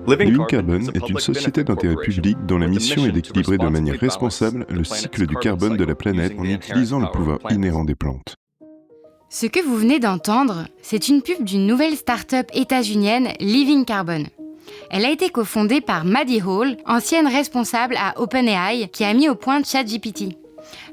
Living Carbon est une société d'intérêt public dont la mission est d'équilibrer de manière responsable le cycle du carbone de la planète en utilisant le pouvoir inhérent des plantes. Ce que vous venez d'entendre, c'est une pub d'une nouvelle start-up états-unienne, Living Carbon. Elle a été cofondée par Maddie Hall, ancienne responsable à OpenAI, qui a mis au point ChatGPT.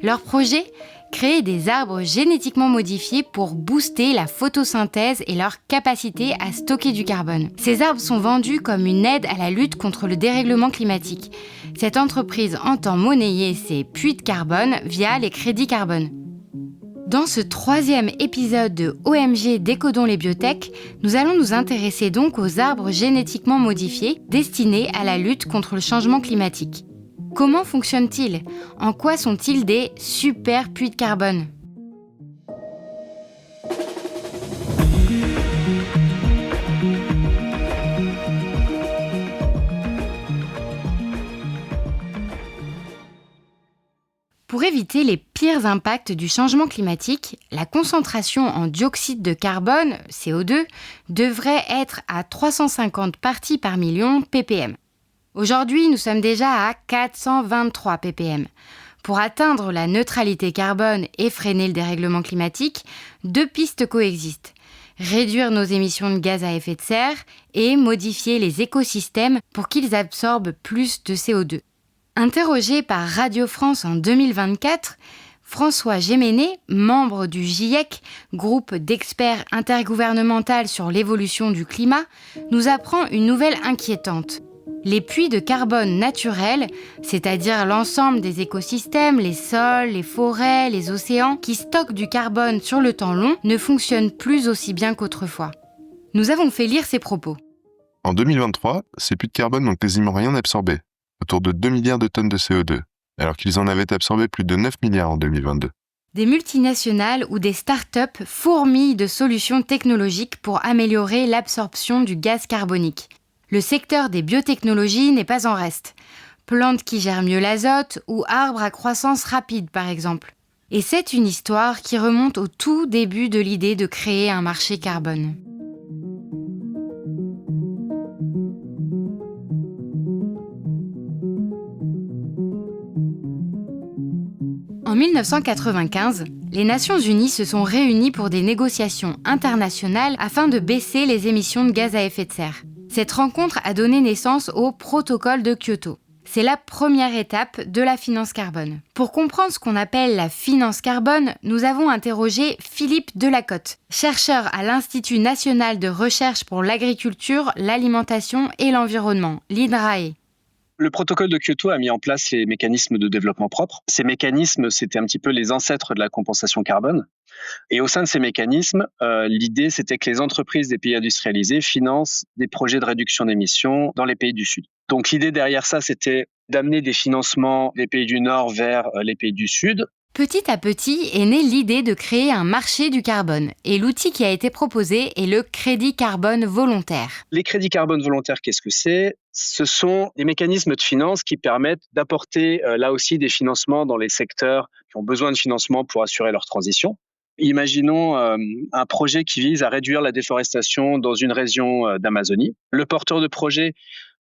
Leur projet ? Créer des arbres génétiquement modifiés pour booster la photosynthèse et leur capacité à stocker du carbone. Ces arbres sont vendus comme une aide à la lutte contre le dérèglement climatique. Cette entreprise entend monnayer ses puits de carbone via les crédits carbone. Dans ce 3e épisode de OMG Décodons les biotech, nous allons nous intéresser donc aux arbres génétiquement modifiés destinés à la lutte contre le changement climatique. Comment fonctionnent-ils ? En quoi sont-ils des super puits de carbone ? Pour éviter les pires impacts du changement climatique, la concentration en dioxyde de carbone, CO2, devrait être à 350 parties par million ppm. Aujourd'hui, nous sommes déjà à 423 ppm. Pour atteindre la neutralité carbone et freiner le dérèglement climatique, 2 pistes coexistent. Réduire nos émissions de gaz à effet de serre et modifier les écosystèmes pour qu'ils absorbent plus de CO2. Interrogé par Radio France en 2024, François Gémenet, membre du GIEC, groupe d'experts intergouvernemental sur l'évolution du climat, nous apprend une nouvelle inquiétante. Les puits de carbone naturels, c'est-à-dire l'ensemble des écosystèmes, les sols, les forêts, les océans, qui stockent du carbone sur le temps long, ne fonctionnent plus aussi bien qu'autrefois. Nous avons fait lire ces propos. En 2023, ces puits de carbone n'ont quasiment rien absorbé, autour de 2 milliards de tonnes de CO2, alors qu'ils en avaient absorbé plus de 9 milliards en 2022. Des multinationales ou des start-up fourmillent de solutions technologiques pour améliorer l'absorption du gaz carbonique. Le secteur des biotechnologies n'est pas en reste. Plantes qui gèrent mieux l'azote ou arbres à croissance rapide, par exemple. Et c'est une histoire qui remonte au tout début de l'idée de créer un marché carbone. En 1995, les Nations Unies se sont réunies pour des négociations internationales afin de baisser les émissions de gaz à effet de serre. Cette rencontre a donné naissance au protocole de Kyoto. C'est la première étape de la finance carbone. Pour comprendre ce qu'on appelle la finance carbone, nous avons interrogé Philippe Delacote, chercheur à l'Institut national de recherche pour l'agriculture, l'alimentation et l'environnement, l'INRAE. Le protocole de Kyoto a mis en place les mécanismes de développement propre. Ces mécanismes, c'était un petit peu les ancêtres de la compensation carbone. Et au sein de ces mécanismes, l'idée, c'était que les entreprises des pays industrialisés financent des projets de réduction d'émissions dans les pays du Sud. Donc l'idée derrière ça, c'était d'amener des financements des pays du Nord vers les pays du Sud. Petit à petit est née l'idée de créer un marché du carbone. Et l'outil qui a été proposé est le crédit carbone volontaire. Les crédits carbone volontaires, qu'est-ce que c'est ? Ce sont des mécanismes de finance qui permettent d'apporter là aussi des financements dans les secteurs qui ont besoin de financement pour assurer leur transition. Imaginons un projet qui vise à réduire la déforestation dans une région d'Amazonie. Le porteur de projet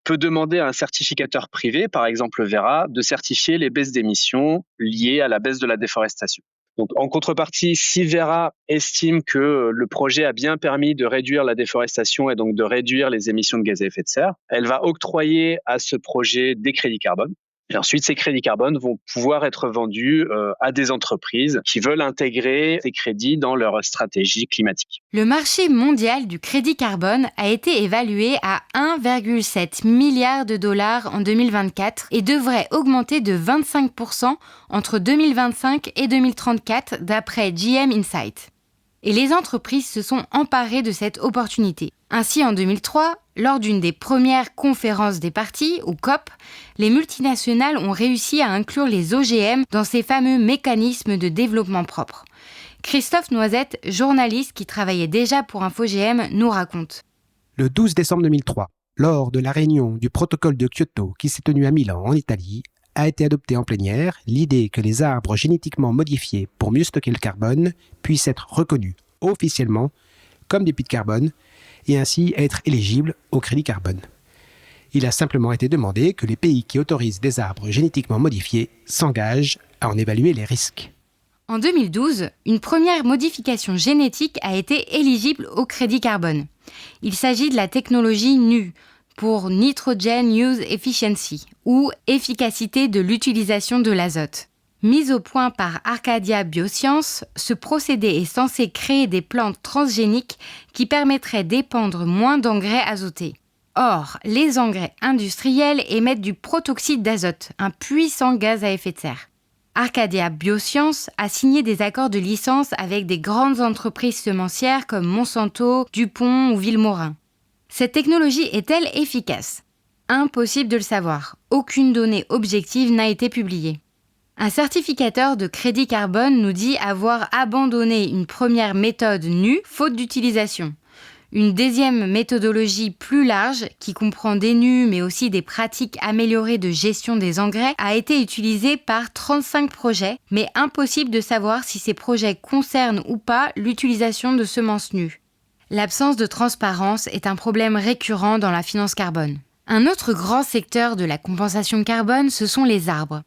peut demander à un certificateur privé, par exemple Verra, de certifier les baisses d'émissions liées à la baisse de la déforestation. Donc, en contrepartie, si Verra estime que le projet a bien permis de réduire la déforestation et donc de réduire les émissions de gaz à effet de serre, elle va octroyer à ce projet des crédits carbone. Et ensuite, ces crédits carbone vont pouvoir être vendus à des entreprises qui veulent intégrer ces crédits dans leur stratégie climatique. Le marché mondial du crédit carbone a été évalué à 1,7 milliard de dollars en 2024 et devrait augmenter de 25% entre 2025 et 2034 d'après GM Insight. Et les entreprises se sont emparées de cette opportunité. Ainsi, en 2003, lors d'une des premières conférences des parties, ou COP, les multinationales ont réussi à inclure les OGM dans ces fameux mécanismes de développement propre. Christophe Noisette, journaliste qui travaillait déjà pour InfoGM, nous raconte. Le 12 décembre 2003, lors de la réunion du protocole de Kyoto qui s'est tenue à Milan, en Italie, a été adoptée en plénière l'idée que les arbres génétiquement modifiés pour mieux stocker le carbone puissent être reconnus officiellement comme des puits de carbone et ainsi être éligibles au crédit carbone. Il a simplement été demandé que les pays qui autorisent des arbres génétiquement modifiés s'engagent à en évaluer les risques. En 2012, une première modification génétique a été éligible au crédit carbone. Il s'agit de la technologie NU, pour Nitrogen Use Efficiency, ou efficacité de l'utilisation de l'azote. Mise au point par Arcadia Biosciences, ce procédé est censé créer des plantes transgéniques qui permettraient d'épandre moins d'engrais azotés. Or, les engrais industriels émettent du protoxyde d'azote, un puissant gaz à effet de serre. Arcadia Biosciences a signé des accords de licence avec des grandes entreprises semencières comme Monsanto, DuPont ou Vilmorin. Cette technologie est-elle efficace ? Impossible de le savoir. Aucune donnée objective n'a été publiée. Un certificateur de crédit carbone nous dit avoir abandonné une première méthode nue faute d'utilisation. Une deuxième méthodologie plus large, qui comprend des nus mais aussi des pratiques améliorées de gestion des engrais, a été utilisée par 35 projets, mais impossible de savoir si ces projets concernent ou pas l'utilisation de semences nues. L'absence de transparence est un problème récurrent dans la finance carbone. Un autre grand secteur de la compensation carbone, ce sont les arbres.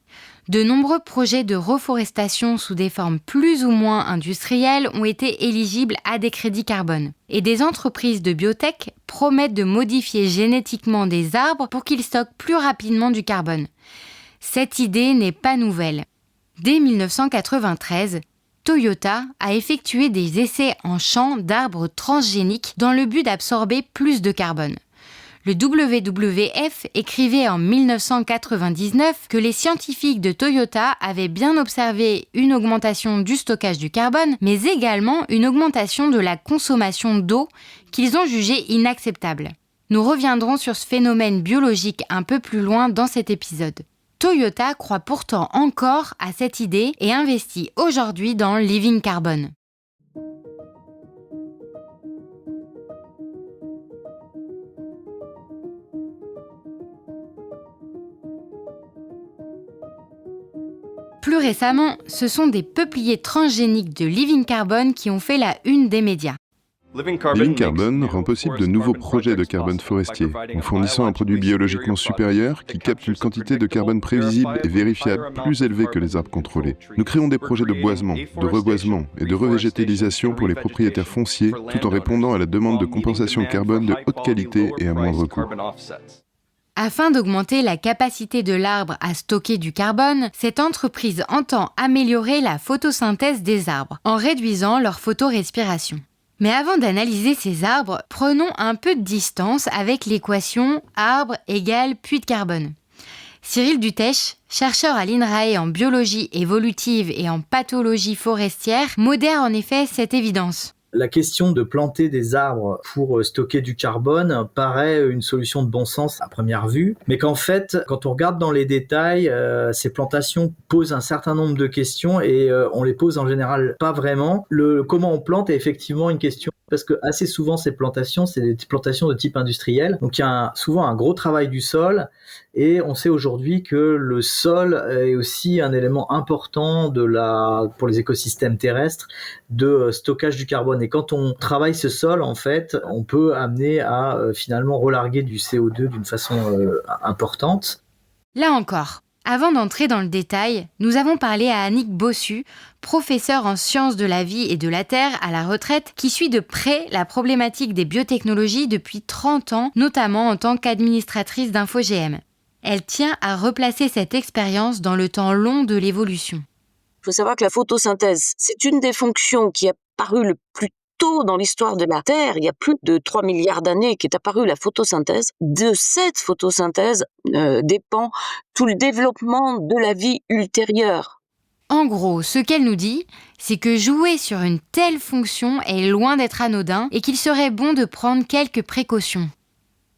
De nombreux projets de reforestation sous des formes plus ou moins industrielles ont été éligibles à des crédits carbone. Et des entreprises de biotech promettent de modifier génétiquement des arbres pour qu'ils stockent plus rapidement du carbone. Cette idée n'est pas nouvelle. Dès 1993, Toyota a effectué des essais en champs d'arbres transgéniques dans le but d'absorber plus de carbone. Le WWF écrivait en 1999 que les scientifiques de Toyota avaient bien observé une augmentation du stockage du carbone, mais également une augmentation de la consommation d'eau qu'ils ont jugée inacceptable. Nous reviendrons sur ce phénomène biologique un peu plus loin dans cet épisode. Toyota croit pourtant encore à cette idée et investit aujourd'hui dans Living Carbon. Plus récemment, ce sont des peupliers transgéniques de Living Carbon qui ont fait la une des médias. Living Carbon rend possible de nouveaux projets de carbone forestier, en fournissant un produit biologiquement supérieur qui capte une quantité de carbone prévisible et vérifiable plus élevée que les arbres contrôlés. Nous créons des projets de boisement, de reboisement et de revégétalisation pour les propriétaires fonciers, tout en répondant à la demande de compensation carbone de haute qualité et à moindre coût. Afin d'augmenter la capacité de l'arbre à stocker du carbone, cette entreprise entend améliorer la photosynthèse des arbres, en réduisant leur photorespiration. Mais avant d'analyser ces arbres, prenons un peu de distance avec l'équation arbre égale puits de carbone. Cyril Dutèche, chercheur à l'INRAE en biologie évolutive et en pathologie forestière, modère en effet cette évidence. La question de planter des arbres pour stocker du carbone paraît une solution de bon sens à première vue, mais qu'en fait, quand on regarde dans les détails, ces plantations posent un certain nombre de questions et on les pose en général pas vraiment. Le comment on plante est effectivement une question, parce que assez souvent ces plantations, c'est des plantations de type industriel, donc il y a souvent un gros travail du sol, et on sait aujourd'hui que le sol est aussi un élément important pour les écosystèmes terrestres de stockage du carbone. Et quand on travaille ce sol, en fait, on peut amener à finalement relarguer du CO2 d'une façon importante. Là encore, avant d'entrer dans le détail, nous avons parlé à Annick Bossu, professeure en sciences de la vie et de la terre à la retraite, qui suit de près la problématique des biotechnologies depuis 30 ans, notamment en tant qu'administratrice d'InfoGM. Elle tient à replacer cette expérience dans le temps long de l'évolution. Il faut savoir que la photosynthèse, c'est une des fonctions qui est apparue le plus tôt dans l'histoire de la Terre. Il y a plus de 3 milliards d'années qu'est apparue la photosynthèse. De cette photosynthèse dépend tout le développement de la vie ultérieure. En gros, ce qu'elle nous dit, c'est que jouer sur une telle fonction est loin d'être anodin et qu'il serait bon de prendre quelques précautions.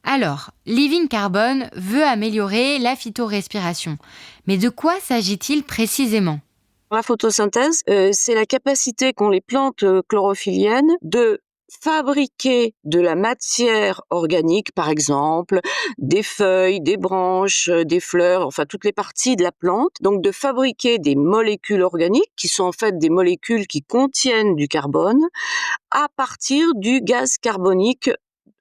Alors, Living Carbon veut améliorer la phytorespiration. Mais de quoi s'agit-il précisément ? La photosynthèse, c'est la capacité qu'ont les plantes chlorophylliennes de fabriquer de la matière organique, par exemple, des feuilles, des branches, des fleurs, enfin toutes les parties de la plante. Donc de fabriquer des molécules organiques qui sont en fait des molécules qui contiennent du carbone à partir du gaz carbonique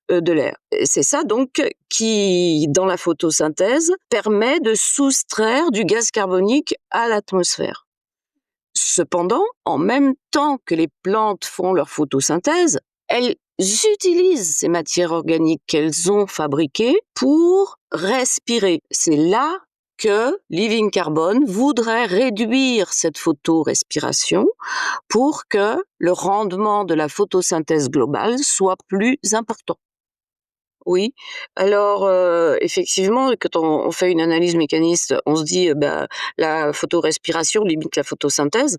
de l'air. Et c'est ça donc qui, dans la photosynthèse, permet de soustraire du gaz carbonique à l'atmosphère. Cependant, en même temps que les plantes font leur photosynthèse, elles utilisent ces matières organiques qu'elles ont fabriquées pour respirer. C'est là que Living Carbon voudrait réduire cette photorespiration pour que le rendement de la photosynthèse globale soit plus important. Oui, alors effectivement, quand on fait une analyse mécaniste, on se dit la photorespiration limite la photosynthèse.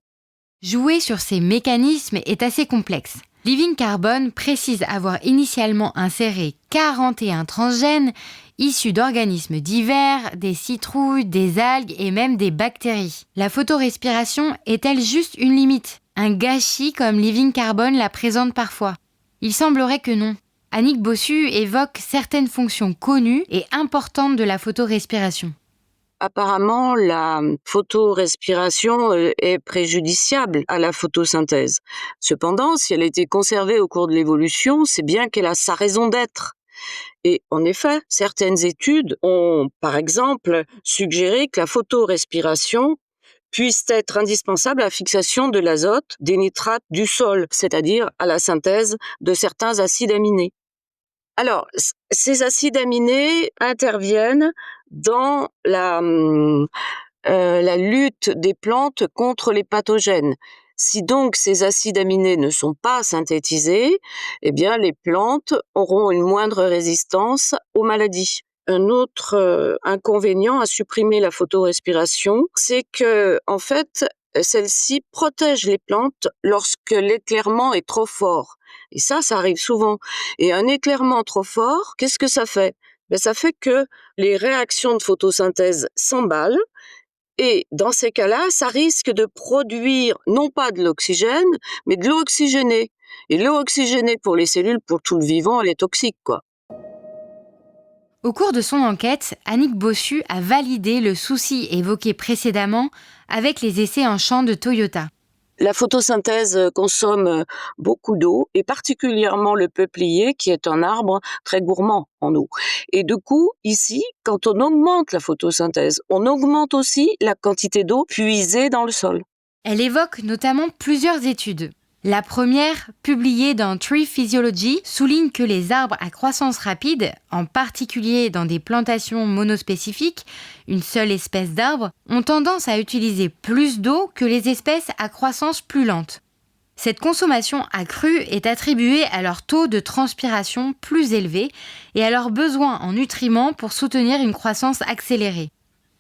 Jouer sur ces mécanismes est assez complexe. Living Carbon précise avoir initialement inséré 41 transgènes issus d'organismes divers, des citrouilles, des algues et même des bactéries. La photorespiration est-elle juste une limite, un gâchis comme Living Carbon la présente parfois? Il semblerait que non. Annick Bossu évoque certaines fonctions connues et importantes de la photorespiration. Apparemment, la photorespiration est préjudiciable à la photosynthèse. Cependant, si elle a été conservée au cours de l'évolution, c'est bien qu'elle a sa raison d'être. Et en effet, certaines études ont, par exemple, suggéré que la photorespiration puisse être indispensable à la fixation de l'azote des nitrates du sol, c'est-à-dire à la synthèse de certains acides aminés. Alors, ces acides aminés interviennent dans la lutte des plantes contre les pathogènes. Si donc ces acides aminés ne sont pas synthétisés, eh bien les plantes auront une moindre résistance aux maladies. Un autre inconvénient à supprimer la photorespiration, c'est que en fait, celle-ci protège les plantes lorsque l'éclairement est trop fort. Et ça arrive souvent. Et un éclairement trop fort, qu'est-ce que ça fait? Ça fait que les réactions de photosynthèse s'emballent. Et dans ces cas-là, ça risque de produire non pas de l'oxygène, mais de l'eau oxygénée. Et l'eau oxygénée pour les cellules, pour tout le vivant, elle est toxique, quoi. Au cours de son enquête, Annick Bossu a validé le souci évoqué précédemment avec les essais en champ de Toyota. La photosynthèse consomme beaucoup d'eau, et particulièrement le peuplier, qui est un arbre très gourmand en eau. Et du coup, ici, quand on augmente la photosynthèse, on augmente aussi la quantité d'eau puisée dans le sol. Elle évoque notamment plusieurs études. La première, publiée dans Tree Physiology, souligne que les arbres à croissance rapide, en particulier dans des plantations monospécifiques, une seule espèce d'arbre, ont tendance à utiliser plus d'eau que les espèces à croissance plus lente. Cette consommation accrue est attribuée à leur taux de transpiration plus élevé et à leur besoin en nutriments pour soutenir une croissance accélérée.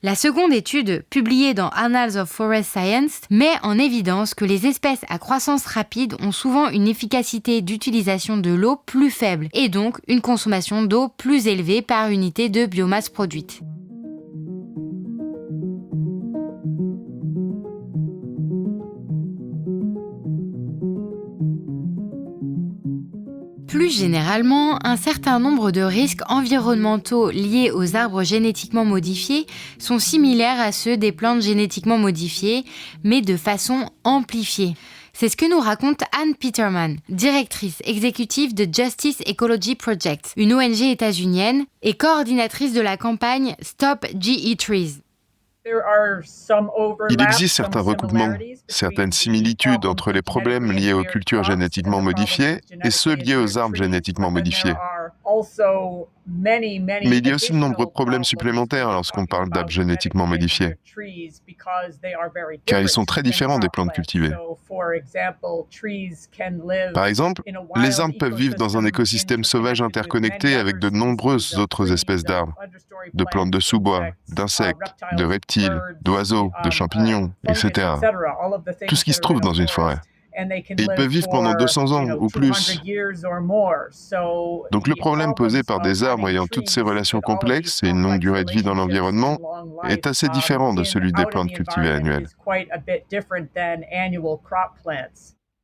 La seconde étude, publiée dans Annals of Forest Science, met en évidence que les espèces à croissance rapide ont souvent une efficacité d'utilisation de l'eau plus faible et donc une consommation d'eau plus élevée par unité de biomasse produite. Plus généralement, un certain nombre de risques environnementaux liés aux arbres génétiquement modifiés sont similaires à ceux des plantes génétiquement modifiées, mais de façon amplifiée. C'est ce que nous raconte Anne Peterman, directrice exécutive de Justice Ecology Project, une ONG états-unienne, et coordinatrice de la campagne Stop GE Trees. Il existe certains recoupements, certaines similitudes entre les problèmes liés aux cultures génétiquement modifiées et ceux liés aux arbres génétiquement modifiés. Mais il y a aussi de nombreux problèmes supplémentaires lorsqu'on parle d'arbres génétiquement modifiés, car ils sont très différents des plantes cultivées. Par exemple, les arbres peuvent vivre dans un écosystème sauvage interconnecté avec de nombreuses autres espèces d'arbres, de plantes de sous-bois, d'insectes, de reptiles, d'oiseaux, de champignons, etc. Tout ce qui se trouve dans une forêt. Et ils peuvent vivre pendant 200 ans ou plus. Donc le problème posé par des arbres ayant toutes ces relations complexes et une longue durée de vie dans l'environnement est assez différent de celui des plantes cultivées annuelles.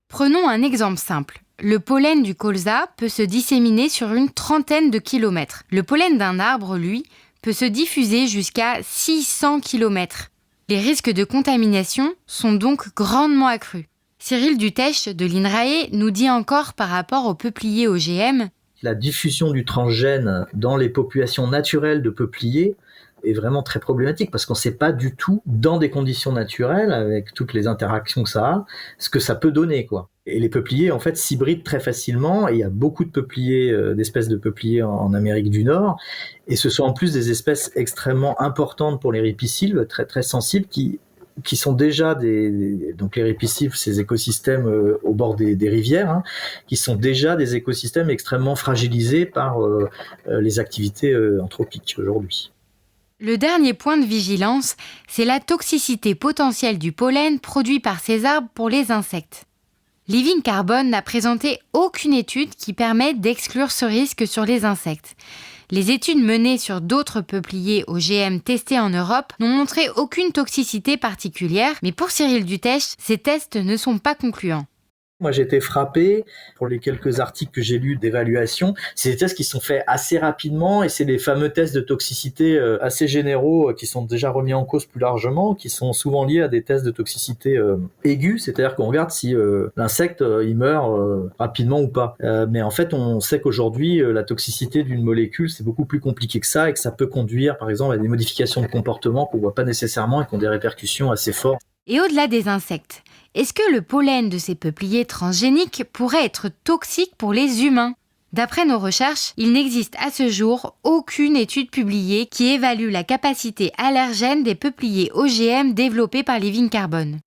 Prenons un exemple simple. Le pollen du colza peut se disséminer sur une trentaine de kilomètres. Le pollen d'un arbre, lui, peut se diffuser jusqu'à 600 kilomètres. Les risques de contamination sont donc grandement accrus. Cyril Dutèche de l'INRAE nous dit encore par rapport aux peupliers OGM: la diffusion du transgène dans les populations naturelles de peupliers est vraiment très problématique parce qu'on ne sait pas du tout, dans des conditions naturelles, avec toutes les interactions que ça a, ce que ça peut donner, quoi. Et les peupliers, en fait, s'hybrident très facilement. Et il y a beaucoup de peupliers, d'espèces de peupliers en Amérique du Nord. Et ce sont en plus des espèces extrêmement importantes pour les ripisylves, très, très sensibles, qui sont déjà donc les ripisylves, ces écosystèmes au bord des rivières, hein, qui sont déjà des écosystèmes extrêmement fragilisés par les activités anthropiques aujourd'hui. Le dernier point de vigilance, c'est la toxicité potentielle du pollen produit par ces arbres pour les insectes. Living Carbon n'a présenté aucune étude qui permette d'exclure ce risque sur les insectes. Les études menées sur d'autres peupliers OGM testés en Europe n'ont montré aucune toxicité particulière, mais pour Cyril Dutèche, ces tests ne sont pas concluants. Moi, j'ai été frappé pour les quelques articles que j'ai lus d'évaluation. C'est des tests qui sont faits assez rapidement et c'est les fameux tests de toxicité assez généraux qui sont déjà remis en cause plus largement, qui sont souvent liés à des tests de toxicité aiguë, c'est-à-dire qu'on regarde si l'insecte il meurt rapidement ou pas. Mais en fait, on sait qu'aujourd'hui, la toxicité d'une molécule, c'est beaucoup plus compliqué que ça et que ça peut conduire, par exemple, à des modifications de comportement qu'on voit pas nécessairement et qui ont des répercussions assez fortes. Et au-delà des insectes, est-ce que le pollen de ces peupliers transgéniques pourrait être toxique pour les humains ? D'après nos recherches, il n'existe à ce jour aucune étude publiée qui évalue la capacité allergène des peupliers OGM développés par Living Carbon.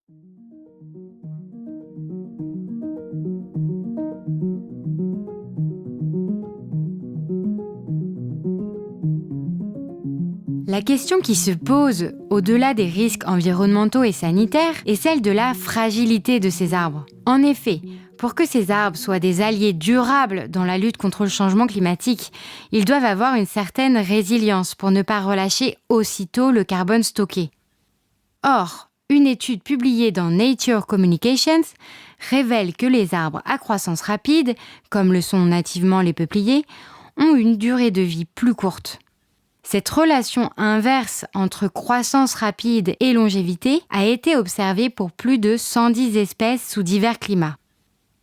La question qui se pose, au-delà des risques environnementaux et sanitaires, est celle de la fragilité de ces arbres. En effet, pour que ces arbres soient des alliés durables dans la lutte contre le changement climatique, ils doivent avoir une certaine résilience pour ne pas relâcher aussitôt le carbone stocké. Or, une étude publiée dans Nature Communications révèle que les arbres à croissance rapide, comme le sont nativement les peupliers, ont une durée de vie plus courte. Cette relation inverse entre croissance rapide et longévité a été observée pour plus de 110 espèces sous divers climats.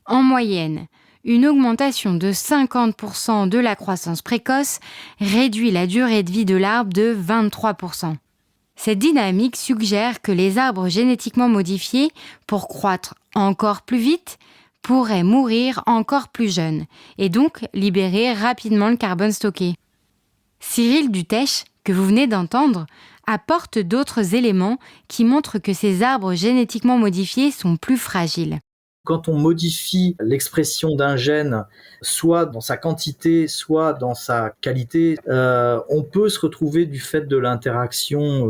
En moyenne, une augmentation de 50% de la croissance précoce réduit la durée de vie de l'arbre de 23%. Cette dynamique suggère que les arbres génétiquement modifiés, pour croître encore plus vite, pourraient mourir encore plus jeunes et donc libérer rapidement le carbone stocké. Cyril Dutèche, que vous venez d'entendre, apporte d'autres éléments qui montrent que ces arbres génétiquement modifiés sont plus fragiles. Quand on modifie l'expression d'un gène, soit dans sa quantité, soit dans sa qualité, on peut se retrouver du fait de l'interaction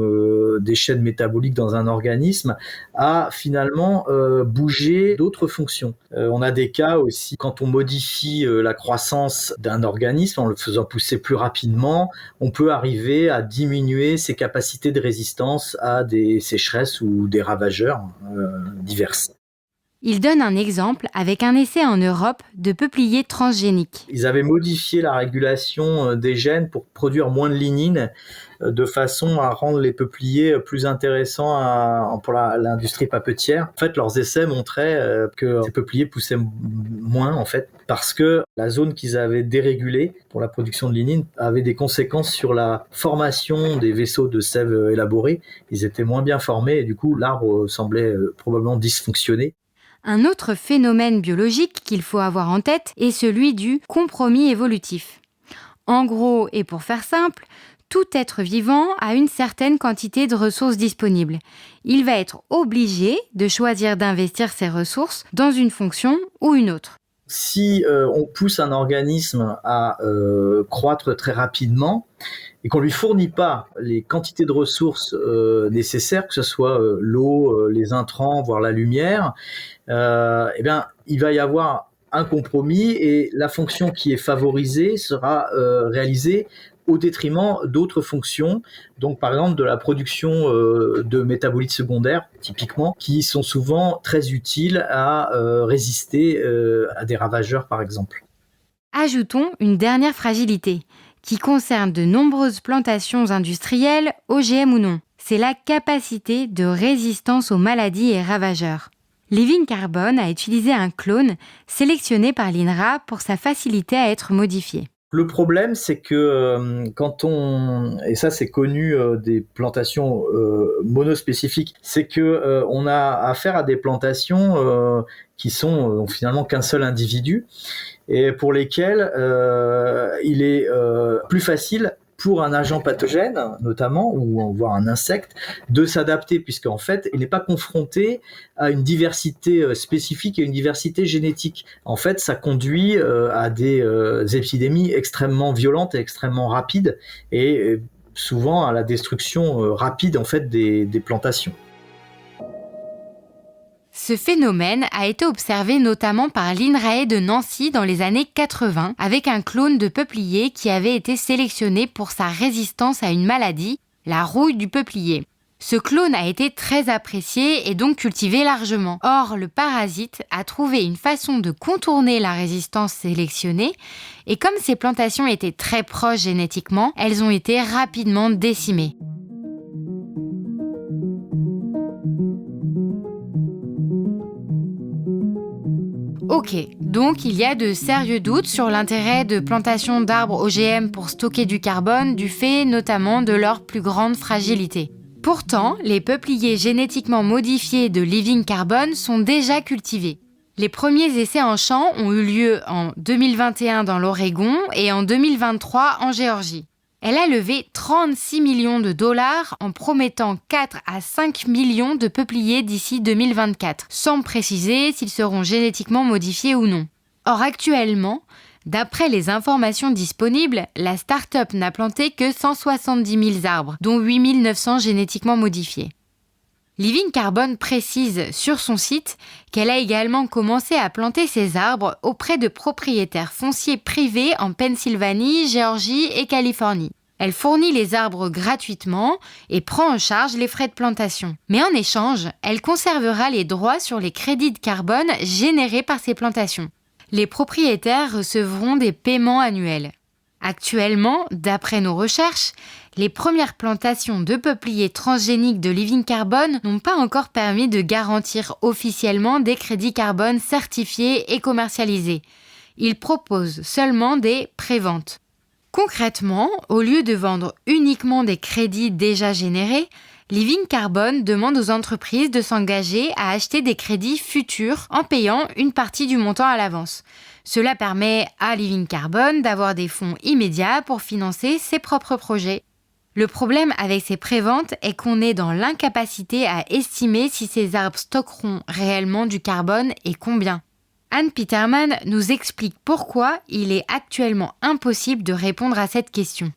des chaînes métaboliques dans un organisme à finalement bouger d'autres fonctions. On a des cas aussi quand on modifie la croissance d'un organisme en le faisant pousser plus rapidement, on peut arriver à diminuer ses capacités de résistance à des sécheresses ou des ravageurs diverses. Il donne un exemple avec un essai en Europe de peupliers transgéniques. Ils avaient modifié la régulation des gènes pour produire moins de lignine de façon à rendre les peupliers plus intéressants pour l'industrie papetière. En fait, leurs essais montraient que ces peupliers poussaient moins, en fait, parce que la zone qu'ils avaient dérégulée pour la production de lignine avait des conséquences sur la formation des vaisseaux de sève élaborés. Ils étaient moins bien formés et du coup, l'arbre semblait probablement dysfonctionner. Un autre phénomène biologique qu'il faut avoir en tête est celui du compromis évolutif. En gros, et pour faire simple, tout être vivant a une certaine quantité de ressources disponibles. Il va être obligé de choisir d'investir ses ressources dans une fonction ou une autre. Si on pousse un organisme à croître très rapidement et qu'on ne lui fournit pas les quantités de ressources nécessaires, que ce soit l'eau, les intrants, voire la lumière, eh bien, il va y avoir un compromis et la fonction qui est favorisée sera réalisée au détriment d'autres fonctions, donc par exemple de la production de métabolites secondaires, typiquement, qui sont souvent très utiles à résister à des ravageurs, par exemple. Ajoutons une dernière fragilité, qui concerne de nombreuses plantations industrielles, OGM ou non. C'est la capacité de résistance aux maladies et ravageurs. Living Carbon a utilisé un clone sélectionné par l'INRA pour sa facilité à être modifié. Le problème, c'est que et ça c'est connu des plantations monospécifiques, c'est que on a affaire à des plantations qui sont finalement qu'un seul individu et pour lesquelles il est plus facile pour un agent pathogène, notamment, ou voire un insecte, de s'adapter, puisqu'en fait, il n'est pas confronté à une diversité spécifique et une diversité génétique. En fait, ça conduit à des épidémies extrêmement violentes et extrêmement rapides, et souvent à la destruction rapide en fait des plantations. Ce phénomène a été observé notamment par l'INRAE de Nancy dans les années 80 avec un clone de peuplier qui avait été sélectionné pour sa résistance à une maladie, la rouille du peuplier. Ce clone a été très apprécié et donc cultivé largement. Or, le parasite a trouvé une façon de contourner la résistance sélectionnée et comme ces plantations étaient très proches génétiquement, elles ont été rapidement décimées. Ok, donc il y a de sérieux doutes sur l'intérêt de plantation d'arbres OGM pour stocker du carbone, du fait notamment de leur plus grande fragilité. Pourtant, les peupliers génétiquement modifiés de Living Carbon sont déjà cultivés. Les premiers essais en champ ont eu lieu en 2021 dans l'Oregon et en 2023 en Géorgie. Elle a levé 36 millions de dollars en promettant 4 à 5 millions de peupliers d'ici 2024, sans préciser s'ils seront génétiquement modifiés ou non. Or actuellement, d'après les informations disponibles, la start-up n'a planté que 170 000 arbres, dont 8 900 génétiquement modifiés. Living Carbon précise sur son site qu'elle a également commencé à planter ses arbres auprès de propriétaires fonciers privés en Pennsylvanie, Géorgie et Californie. Elle fournit les arbres gratuitement et prend en charge les frais de plantation. Mais en échange, elle conservera les droits sur les crédits de carbone générés par ces plantations. Les propriétaires recevront des paiements annuels. Actuellement, d'après nos recherches, les premières plantations de peupliers transgéniques de Living Carbon n'ont pas encore permis de garantir officiellement des crédits carbone certifiés et commercialisés. Ils proposent seulement des préventes. Concrètement, au lieu de vendre uniquement des crédits déjà générés, Living Carbon demande aux entreprises de s'engager à acheter des crédits futurs en payant une partie du montant à l'avance. Cela permet à Living Carbon d'avoir des fonds immédiats pour financer ses propres projets. Le problème avec ces préventes est qu'on est dans l'incapacité à estimer si ces arbres stockeront réellement du carbone et combien. Anne Peterman nous explique pourquoi il est actuellement impossible de répondre à cette question.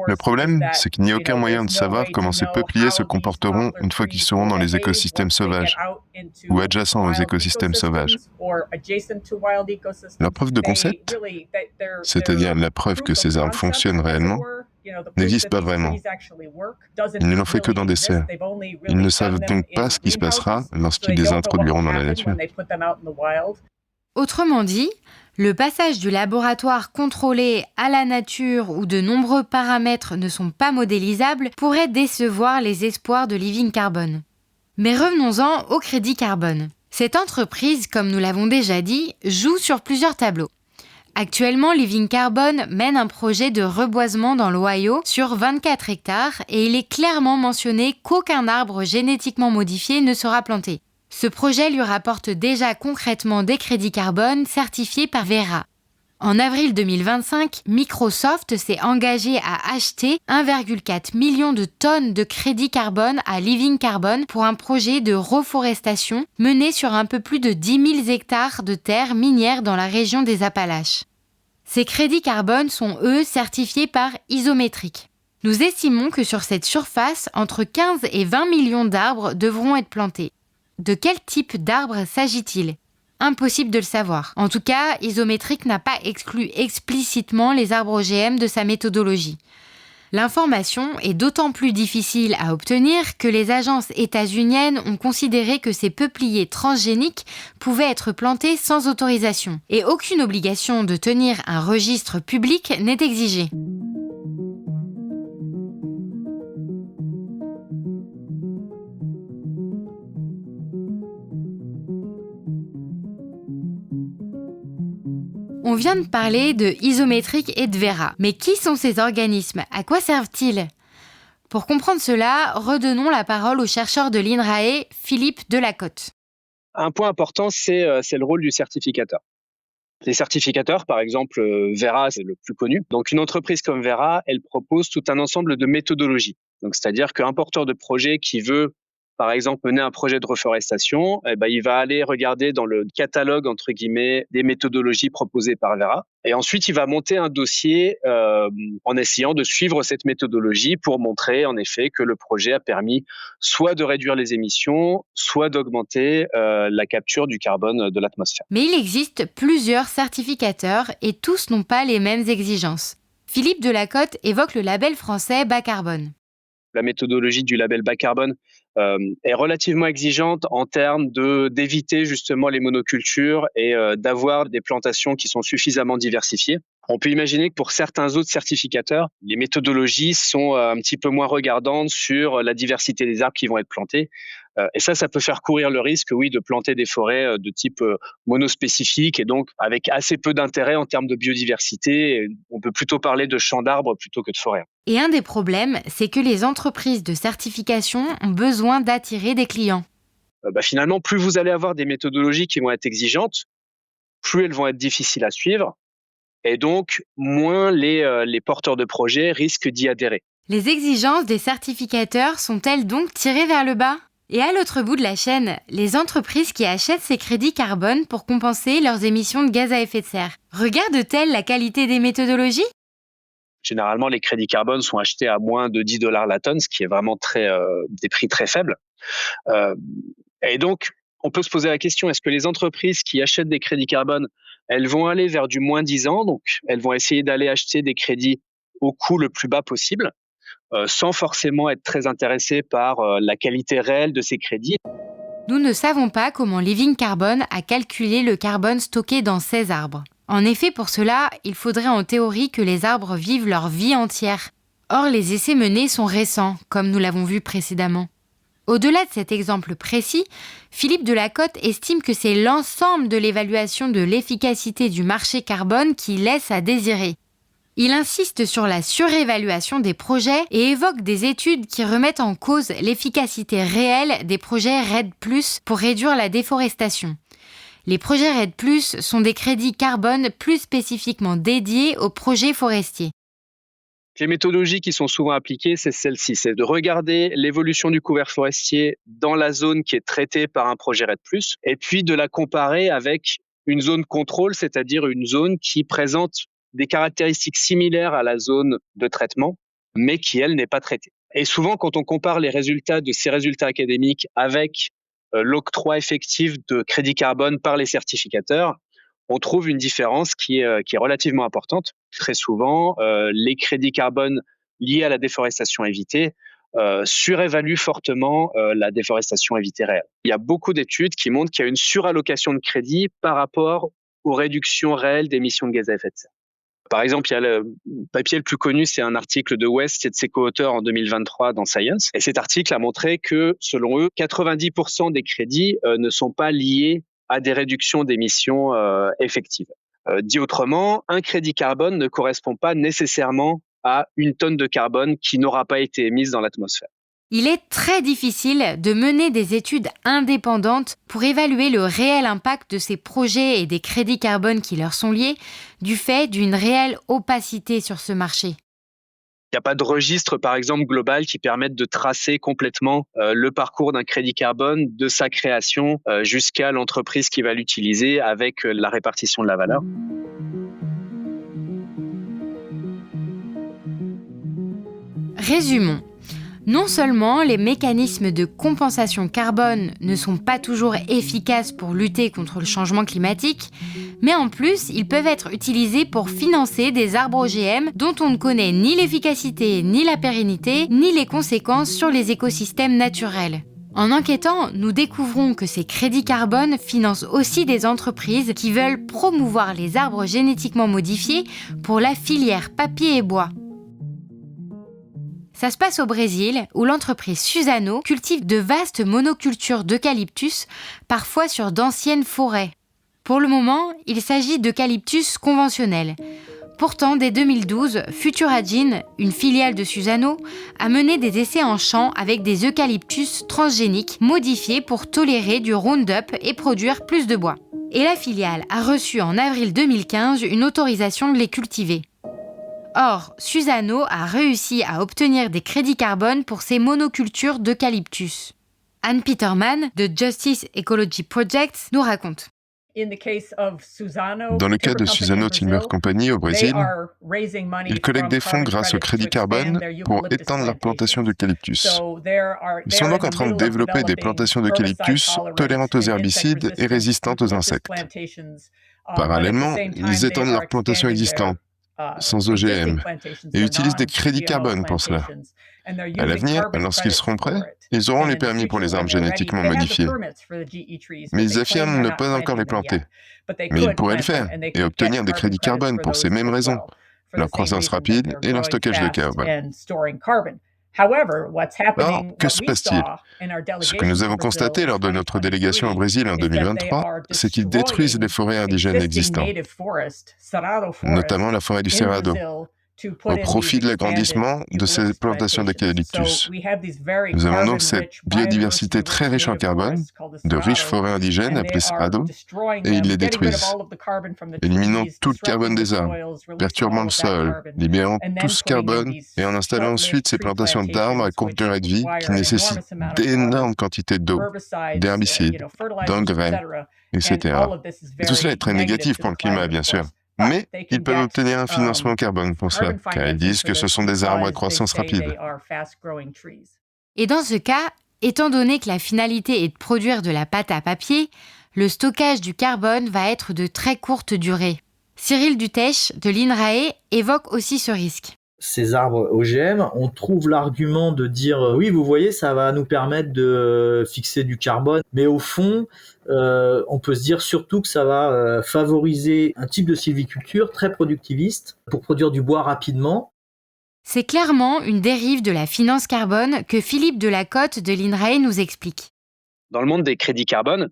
Le problème, c'est qu'il n'y a aucun moyen de savoir comment ces peupliers se comporteront une fois qu'ils seront dans les écosystèmes sauvages ou adjacents aux écosystèmes sauvages. La preuve de concept, c'est-à-dire la preuve que ces arbres fonctionnent réellement, n'existe pas vraiment. Ils ne l'ont fait que dans des serres. Ils ne savent donc pas ce qui se passera lorsqu'ils les introduiront dans la nature. Autrement dit, le passage du laboratoire contrôlé à la nature où de nombreux paramètres ne sont pas modélisables pourrait décevoir les espoirs de Living Carbon. Mais revenons-en au crédit carbone. Cette entreprise, comme nous l'avons déjà dit, joue sur plusieurs tableaux. Actuellement, Living Carbon mène un projet de reboisement dans l'Ohio sur 24 hectares et il est clairement mentionné qu'aucun arbre génétiquement modifié ne sera planté. Ce projet lui rapporte déjà concrètement des crédits carbone certifiés par Verra. En avril 2025, Microsoft s'est engagé à acheter 1,4 million de tonnes de crédits carbone à Living Carbon pour un projet de reforestation mené sur un peu plus de 10 000 hectares de terres minières dans la région des Appalaches. Ces crédits carbone sont, eux, certifiés par Isométrique. Nous estimons que sur cette surface, entre 15 et 20 millions d'arbres devront être plantés. De quel type d'arbre s'agit-il ? Impossible de le savoir. En tout cas, Isométrique n'a pas exclu explicitement les arbres OGM de sa méthodologie. L'information est d'autant plus difficile à obtenir que les agences états-uniennes ont considéré que ces peupliers transgéniques pouvaient être plantés sans autorisation et aucune obligation de tenir un registre public n'est exigée. vient de parler de Isométrique et de Verra. Mais qui sont ces organismes ? À quoi servent-ils ? Pour comprendre cela, redonnons la parole au chercheur de l'INRAE, Philippe Delacote. Un point important, c'est le rôle du certificateur. Les certificateurs, par exemple, Verra, c'est le plus connu. Donc, une entreprise comme Verra, elle propose tout un ensemble de méthodologies. Donc, c'est-à-dire qu'un porteur de projet qui veut, par exemple, mener un projet de reforestation, il va aller regarder dans le catalogue, entre guillemets, des méthodologies proposées par Verra. Et ensuite, il va monter un dossier en essayant de suivre cette méthodologie pour montrer, en effet, que le projet a permis soit de réduire les émissions, soit d'augmenter la capture du carbone de l'atmosphère. Mais il existe plusieurs certificateurs et tous n'ont pas les mêmes exigences. Philippe Delacote évoque le label français bas carbone. La méthodologie du label bas carbone est relativement exigeante en termes d'éviter justement les monocultures et d'avoir des plantations qui sont suffisamment diversifiées. On peut imaginer que pour certains autres certificateurs, les méthodologies sont un petit peu moins regardantes sur la diversité des arbres qui vont être plantés. Et ça peut faire courir le risque, oui, de planter des forêts de type monospécifique et donc avec assez peu d'intérêt en termes de biodiversité. On peut plutôt parler de champs d'arbres plutôt que de forêts. Et un des problèmes, c'est que les entreprises de certification ont besoin d'attirer des clients. Finalement, plus vous allez avoir des méthodologies qui vont être exigeantes, plus elles vont être difficiles à suivre. Et donc, moins les porteurs de projets risquent d'y adhérer. Les exigences des certificateurs sont-elles donc tirées vers le bas ? Et à l'autre bout de la chaîne, les entreprises qui achètent ces crédits carbone pour compenser leurs émissions de gaz à effet de serre, regardent-elles la qualité des méthodologies ? Généralement, les crédits carbone sont achetés à moins de $10 la tonne, ce qui est vraiment des prix très faibles. Et donc, on peut se poser la question, est-ce que les entreprises qui achètent des crédits carbone, elles vont aller vers du moins 10 ans, donc elles vont essayer d'aller acheter des crédits au coût le plus bas possible, sans forcément être très intéressées par la qualité réelle de ces crédits. Nous ne savons pas comment Living Carbon a calculé le carbone stocké dans ces arbres. En effet, pour cela, il faudrait en théorie que les arbres vivent leur vie entière. Or, les essais menés sont récents, comme nous l'avons vu précédemment. Au-delà de cet exemple précis, Philippe Delacote estime que c'est l'ensemble de l'évaluation de l'efficacité du marché carbone qui laisse à désirer. Il insiste sur la surévaluation des projets et évoque des études qui remettent en cause l'efficacité réelle des projets REDD+, pour réduire la déforestation. Les projets REDD+, sont des crédits carbone plus spécifiquement dédiés aux projets forestiers. Les méthodologies qui sont souvent appliquées, c'est celle-ci, c'est de regarder l'évolution du couvert forestier dans la zone qui est traitée par un projet REDD+, et puis de la comparer avec une zone contrôle, c'est-à-dire une zone qui présente des caractéristiques similaires à la zone de traitement, mais qui, elle, n'est pas traitée. Et souvent, quand on compare les résultats de ces résultats académiques avec l'octroi effectif de crédit carbone par les certificateurs, on trouve une différence qui est relativement importante. Très souvent, les crédits carbone liés à la déforestation évitée surévaluent fortement la déforestation évitée réelle. Il y a beaucoup d'études qui montrent qu'il y a une surallocation de crédits par rapport aux réductions réelles d'émissions de gaz à effet de serre. Par exemple, il y a le papier le plus connu, c'est un article de West et de ses co-auteurs en 2023 dans Science. Et cet article a montré que, selon eux, 90% des crédits ne sont pas liés à des réductions d'émissions effectives. Dit autrement, un crédit carbone ne correspond pas nécessairement à une tonne de carbone qui n'aura pas été émise dans l'atmosphère. Il est très difficile de mener des études indépendantes pour évaluer le réel impact de ces projets et des crédits carbone qui leur sont liés, du fait d'une réelle opacité sur ce marché. Il n'y a pas de registre, par exemple, global qui permette de tracer complètement le parcours d'un crédit carbone de sa création jusqu'à l'entreprise qui va l'utiliser avec la répartition de la valeur. Résumons. Non seulement les mécanismes de compensation carbone ne sont pas toujours efficaces pour lutter contre le changement climatique, mais en plus, ils peuvent être utilisés pour financer des arbres OGM dont on ne connaît ni l'efficacité, ni la pérennité, ni les conséquences sur les écosystèmes naturels. En enquêtant, nous découvrons que ces crédits carbone financent aussi des entreprises qui veulent promouvoir les arbres génétiquement modifiés pour la filière papier et bois. Ça se passe au Brésil, où l'entreprise Suzano cultive de vastes monocultures d'eucalyptus, parfois sur d'anciennes forêts. Pour le moment, il s'agit d'eucalyptus conventionnels. Pourtant, dès 2012, Futuragine, une filiale de Suzano, a mené des essais en champ avec des eucalyptus transgéniques modifiés pour tolérer du Roundup et produire plus de bois. Et la filiale a reçu en avril 2015 une autorisation de les cultiver. Or, Suzano a réussi à obtenir des crédits carbone pour ses monocultures d'eucalyptus. Anne Peterman, de Justice Ecology Project, nous raconte. Dans le cas de Suzano Timber Company au Brésil, ils collectent des fonds grâce au crédit carbone pour étendre leur plantation d'eucalyptus. Ils sont donc en train de développer des plantations d'eucalyptus tolérantes aux herbicides et résistantes aux insectes. Parallèlement, ils étendent leurs plantations existantes, sans OGM, et utilisent des crédits carbone pour cela. À l'avenir, lorsqu'ils seront prêts, ils auront les permis pour les arbres génétiquement modifiés. Mais ils affirment ne pas encore les planter. Mais ils pourraient le faire et obtenir des crédits carbone pour ces mêmes raisons, leur croissance rapide et leur stockage de carbone. Or, que se passe-t-il ? Ce que nous avons constaté lors de notre délégation au Brésil en 2023, c'est qu'ils détruisent les forêts indigènes existantes, notamment la forêt du Cerrado, au profit de l'agrandissement de ces plantations d'eucalyptus. Nous avons donc cette biodiversité très riche en carbone, de riches forêts indigènes appelées Cerrado, et ils les détruisent, éliminant tout le carbone des arbres, perturbant le sol, libérant tout ce carbone et en installant ensuite ces plantations d'arbres à courte durée de vie qui nécessitent d'énormes quantités d'eau, d'herbicides, d'engrais, etc. Et tout cela est très négatif pour le climat, bien sûr. Mais ils peuvent obtenir un financement carbone pour cela, car ils disent que ce sont des arbres à croissance rapide. Et dans ce cas, étant donné que la finalité est de produire de la pâte à papier, le stockage du carbone va être de très courte durée. Cyril Dutèche, de l'INRAE, évoque aussi ce risque. Ces arbres OGM, on trouve l'argument de dire oui, vous voyez, ça va nous permettre de fixer du carbone, mais au fond, on peut se dire surtout que ça va favoriser un type de sylviculture très productiviste pour produire du bois rapidement. C'est clairement une dérive de la finance carbone que Philippe Delacote de l'INRAE nous explique. Dans le monde des crédits carbone,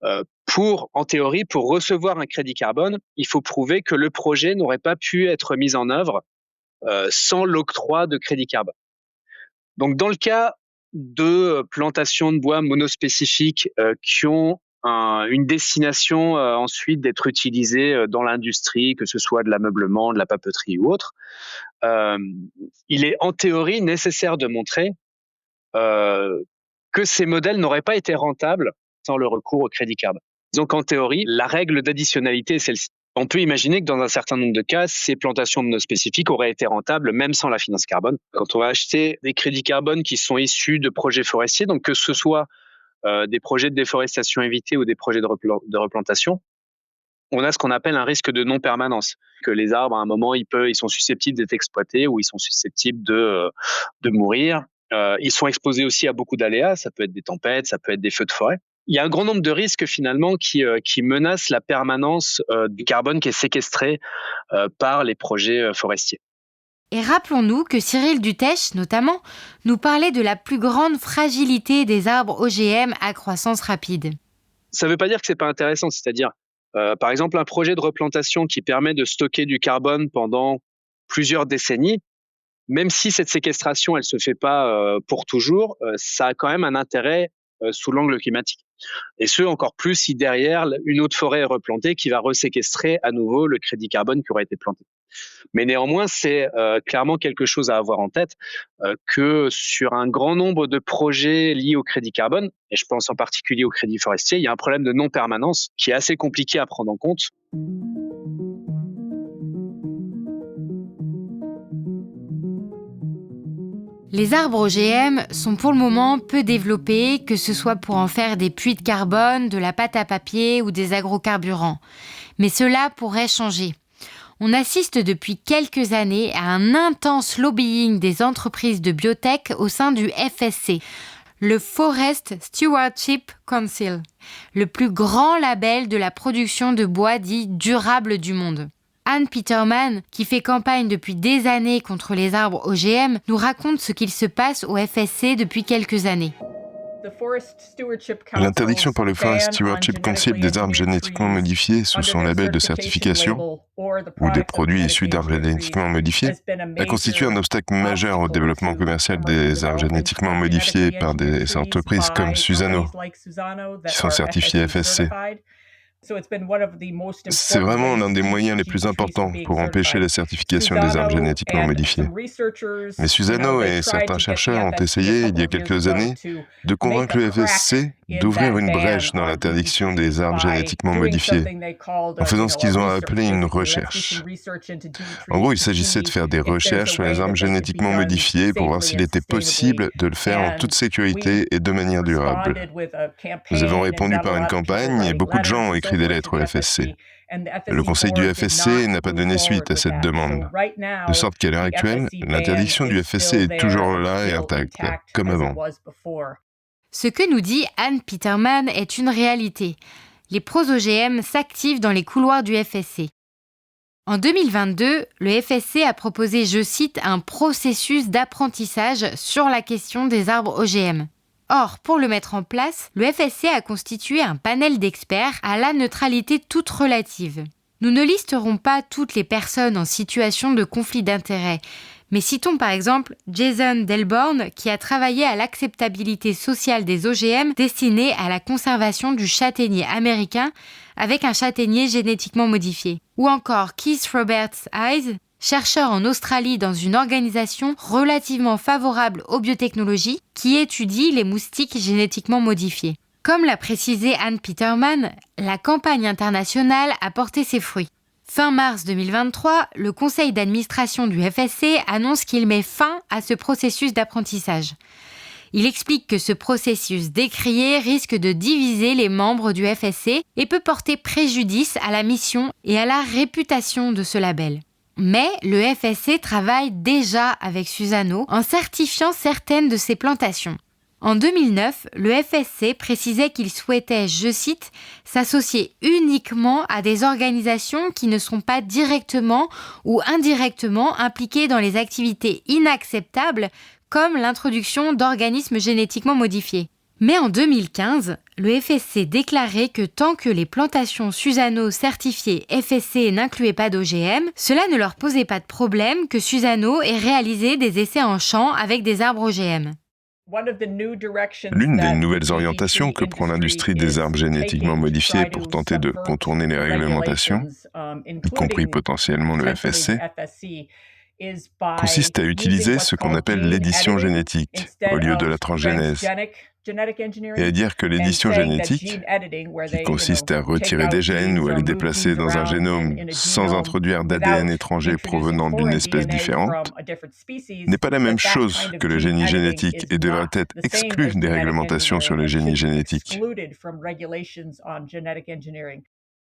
en théorie, pour recevoir un crédit carbone, il faut prouver que le projet n'aurait pas pu être mis en œuvre sans l'octroi de crédit carbone. Donc, dans le cas de plantations de bois monospécifiques qui ont une destination ensuite d'être utilisées dans l'industrie, que ce soit de l'ameublement, de la papeterie ou autre, il est en théorie nécessaire de montrer que ces modèles n'auraient pas été rentables sans le recours au crédit carbone. Donc, en théorie, la règle d'additionnalité est celle-ci. On peut imaginer que dans un certain nombre de cas, ces plantations monospécifiques auraient été rentables même sans la finance carbone. Quand on va acheter des crédits carbone qui sont issus de projets forestiers, donc que ce soit des projets de déforestation évitée ou des projets de replantation, on a ce qu'on appelle un risque de non-permanence. Que les arbres, à un moment, ils sont susceptibles d'être exploités ou ils sont susceptibles de mourir. Ils sont exposés aussi à beaucoup d'aléas, ça peut être des tempêtes, ça peut être des feux de forêt. Il y a un grand nombre de risques finalement qui menacent la permanence du carbone qui est séquestré par les projets forestiers. Et rappelons-nous que Cyril Dutèche, notamment, nous parlait de la plus grande fragilité des arbres OGM à croissance rapide. Ça ne veut pas dire que ce n'est pas intéressant, c'est-à-dire, par exemple, un projet de replantation qui permet de stocker du carbone pendant plusieurs décennies, même si cette séquestration, elle ne se fait pas pour toujours, ça a quand même un intérêt sous l'angle climatique. Et ce, encore plus si derrière, une autre forêt est replantée qui va reséquestrer à nouveau le crédit carbone qui aurait été planté. Mais néanmoins, c'est clairement quelque chose à avoir en tête que sur un grand nombre de projets liés au crédit carbone, et je pense en particulier au crédit forestier, il y a un problème de non-permanence qui est assez compliqué à prendre en compte. Les arbres OGM sont pour le moment peu développés, que ce soit pour en faire des puits de carbone, de la pâte à papier ou des agrocarburants. Mais cela pourrait changer. On assiste depuis quelques années à un intense lobbying des entreprises de biotech au sein du FSC, le Forest Stewardship Council, le plus grand label de la production de bois dit durable du monde. Anne Peterman, qui fait campagne depuis des années contre les arbres OGM, nous raconte ce qu'il se passe au FSC depuis quelques années. L'interdiction par le Forest Stewardship Council des arbres génétiquement modifiés sous son label de certification ou des produits issus d'arbres génétiquement modifiés a constitué un obstacle majeur au développement commercial des arbres génétiquement modifiés par des entreprises comme Suzano, qui sont certifiées FSC. C'est vraiment l'un des moyens les plus importants pour empêcher la certification des arbres génétiquement modifiés. Mais Suzano et certains chercheurs ont essayé, il y a quelques années, de convaincre le FSC d'ouvrir une brèche dans l'interdiction des arbres génétiquement modifiés, en faisant ce qu'ils ont appelé une recherche. En gros, il s'agissait de faire des recherches sur les arbres génétiquement modifiés pour voir s'il était possible de le faire en toute sécurité et de manière durable. Nous avons répondu par une campagne et beaucoup de gens ont écrit des lettres au FSC. Le conseil du FSC n'a pas donné suite à cette demande, de sorte qu'à l'heure actuelle, l'interdiction du FSC est toujours là et intacte, comme avant. Ce que nous dit Anne Peterman est une réalité. Les pros-OGM s'activent dans les couloirs du FSC. En 2022, le FSC a proposé, je cite, un processus d'apprentissage sur la question des arbres OGM. Or, pour le mettre en place, le FSC a constitué un panel d'experts à la neutralité toute relative. Nous ne listerons pas toutes les personnes en situation de conflit d'intérêts, mais citons par exemple Jason Delborn qui a travaillé à l'acceptabilité sociale des OGM destinés à la conservation du châtaignier américain avec un châtaignier génétiquement modifié. Ou encore Keith Roberts-Hayes, chercheur en Australie dans une organisation relativement favorable aux biotechnologies qui étudie les moustiques génétiquement modifiés. Comme l'a précisé Anne Peterman, la campagne internationale a porté ses fruits. Fin mars 2023, le conseil d'administration du FSC annonce qu'il met fin à ce processus d'apprentissage. Il explique que ce processus décrié risque de diviser les membres du FSC et peut porter préjudice à la mission et à la réputation de ce label. Mais le FSC travaille déjà avec Suzano en certifiant certaines de ses plantations. En 2009, le FSC précisait qu'il souhaitait, je cite, s'associer uniquement à des organisations qui ne sont pas directement ou indirectement impliquées dans les activités inacceptables comme l'introduction d'organismes génétiquement modifiés. Mais en 2015, le FSC déclarait que tant que les plantations Suzano certifiées FSC n'incluaient pas d'OGM, cela ne leur posait pas de problème que Suzano ait réalisé des essais en champ avec des arbres OGM. L'une des nouvelles orientations que prend l'industrie des arbres génétiquement modifiés pour tenter de contourner les réglementations, y compris potentiellement le FSC, consiste à utiliser ce qu'on appelle l'édition génétique au lieu de la transgénèse. Et à dire que l'édition génétique, qui consiste à retirer des gènes ou à les déplacer dans un génome sans introduire d'ADN étranger provenant d'une espèce différente, n'est pas la même chose que le génie génétique et devrait être exclu des réglementations sur le génie génétique.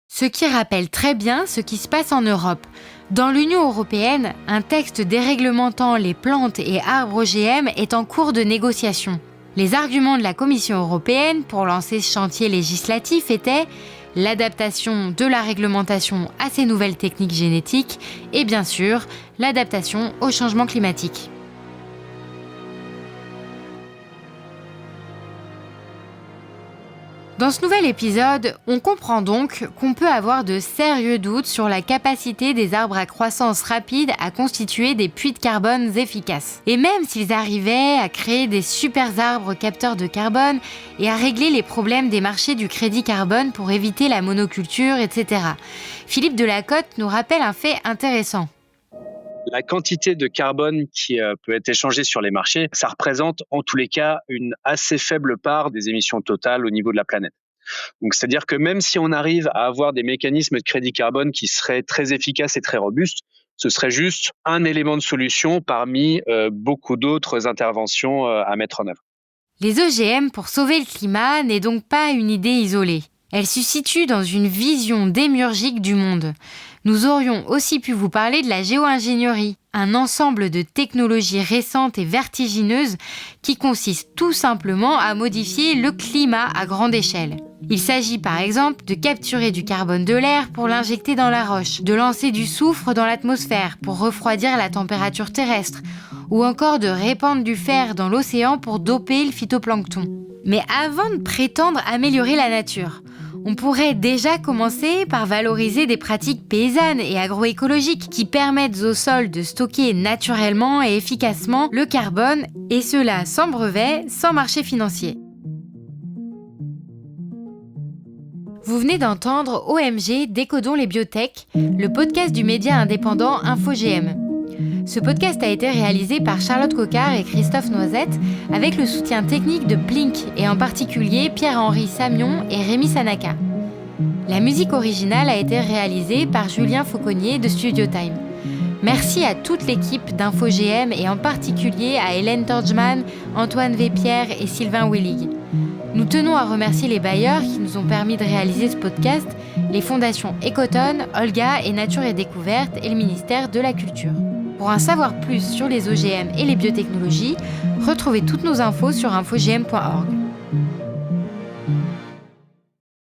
Ce qui rappelle très bien ce qui se passe en Europe. Dans l'Union européenne, un texte déréglementant les plantes et arbres OGM est en cours de négociation. Les arguments de la Commission européenne pour lancer ce chantier législatif étaient l'adaptation de la réglementation à ces nouvelles techniques génétiques et bien sûr l'adaptation au changement climatique. Dans ce nouvel épisode, on comprend donc qu'on peut avoir de sérieux doutes sur la capacité des arbres à croissance rapide à constituer des puits de carbone efficaces. Et même s'ils arrivaient à créer des super arbres capteurs de carbone et à régler les problèmes des marchés du crédit carbone pour éviter la monoculture, etc. Philippe Delacote nous rappelle un fait intéressant. La quantité de carbone qui peut être échangée sur les marchés, ça représente en tous les cas une assez faible part des émissions totales au niveau de la planète. Donc, c'est-à-dire que même si on arrive à avoir des mécanismes de crédit carbone qui seraient très efficaces et très robustes, ce serait juste un élément de solution parmi beaucoup d'autres interventions à mettre en œuvre. Les OGM pour sauver le climat n'est donc pas une idée isolée. Elle se situe dans une vision démiurgique du monde. Nous aurions aussi pu vous parler de la géo-ingénierie, un ensemble de technologies récentes et vertigineuses qui consiste tout simplement à modifier le climat à grande échelle. Il s'agit par exemple de capturer du carbone de l'air pour l'injecter dans la roche, de lancer du soufre dans l'atmosphère pour refroidir la température terrestre, ou encore de répandre du fer dans l'océan pour doper le phytoplancton. Mais avant de prétendre améliorer la nature, on pourrait déjà commencer par valoriser des pratiques paysannes et agroécologiques qui permettent au sol de stocker naturellement et efficacement le carbone, et cela sans brevet, sans marché financier. Vous venez d'entendre OMG Décodons les biotech, le podcast du média indépendant InfoGM. Ce podcast a été réalisé par Charlotte Coquart et Christophe Noisette avec le soutien technique de Blink et en particulier Pierre-Henri Samion et Rémi Sanaka. La musique originale a été réalisée par Julien Fauconnier de Studio Time. Merci à toute l'équipe d'InfoGM et en particulier à Hélène Torgman, Antoine Vépierre et Sylvain Willig. Nous tenons à remercier les bailleurs qui nous ont permis de réaliser ce podcast, les fondations Ecotone, Olga et Nature et Découverte et le ministère de la Culture. Pour en savoir plus sur les OGM et les biotechnologies, retrouvez toutes nos infos sur infogm.org.